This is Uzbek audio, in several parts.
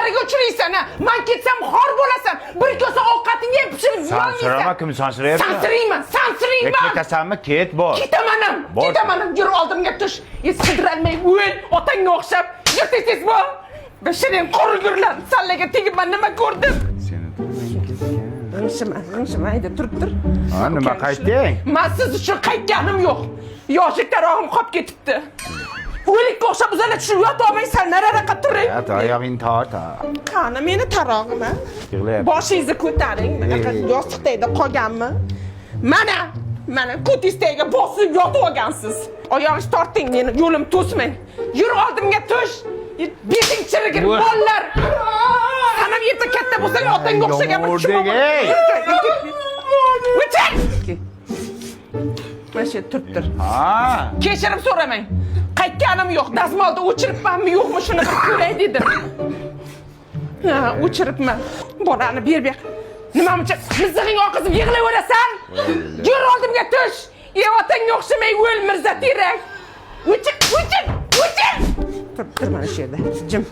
bariga uchraysan, men ketsam xor bo'lasan. Bir kosa ovqatingni yeb pishirib yeysan. Sansirama, kim sansirayapti? Sansirayman. Ketasanmi? Ket bor. Ketamanam. Yur oldimga tush. Sidiralmay o'l, otangga o'xshab. Yur tez bo'l. Beshiring qorgurlar. Sallaga tegibman, nima ko'rdim? G'ingshima, hayda turib tur. Ha, nima qaytding? Men siz uchun qaytganim yo'q. Yoshlik tarog'im qolib ketibdi. O'likka o'xshab o'zinglar tushib yotolmaysan, nariroqqa turing. Ya, oyog'ing torta. Qani meni tarog'im, ha? Yig'layapti. Boshingizni ko'taring. Bunaqa yostiqdayda qolganmi? Mana ko'tingizga bosib yotib olgansiz. Oyog'ingizni torting, meni yo'lim to'smang. Yur oldimga tush. Beting chirigir bollar. Sanam yerda katta bo'lsang otangga o'xshagan bir kishi. O'chir! Mana shu turibdir. Ha. Kechirim so'ramang. Qaytganim yo'q. Dazmolda o'chiribmanmi, yo'qmi shuni bir ko'ray dedim. Ha, o'chiribman. Bolani ber. Nima uchun mizig'ing oqizib yig'layverasan? Yur oldimga tush. Otangga o'xshamay o'l Mirza Terak. O'chir! Tur mana shu yerda. Jim.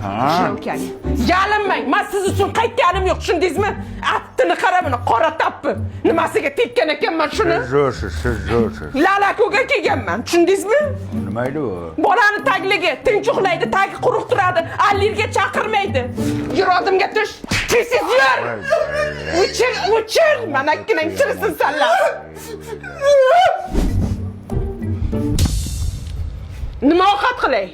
Ha. Yalinmang. Men siz uchun qaytganim yo'q, tushundingizmi? Attini qara buni, qora tappi. Nimasiga tekkan ekanman shuni? Siz. Lalako'ga kelganman, tushundingizmi? Nima edi u? Bolani tagligi, tinch uxlaydi, tagi quruq turadi, allergiya chaqirmaydi. Yur oldimga tush. Tez yur. O'chir. Mana ikkinang chirisin sanlar. Nima ovqat qilay?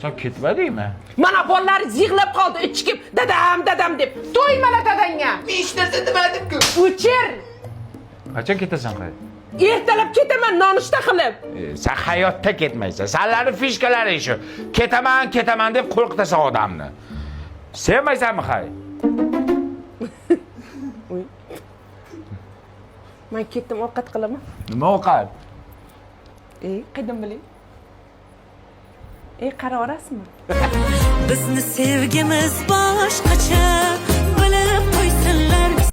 Sen ketmadingmi? Mana bolalar yig'lab qoldi, ichkib dadam deb. To'ymala dadangga. Hech narsa demadim-ku. O'chir. Qachon ketasan qay? Ertalab ketaman nonushta qilib. Sen hayotda ketmaysan. Senlarning fishkalaring shu. Ketaman deb qo'rqitasan odamni. Sevmaysanmi qay? Men ketdim ovqat qilaman. Nima ovqat? Qaydan bilay? Qara orasizmi? Bizni sevgimiz boshqacha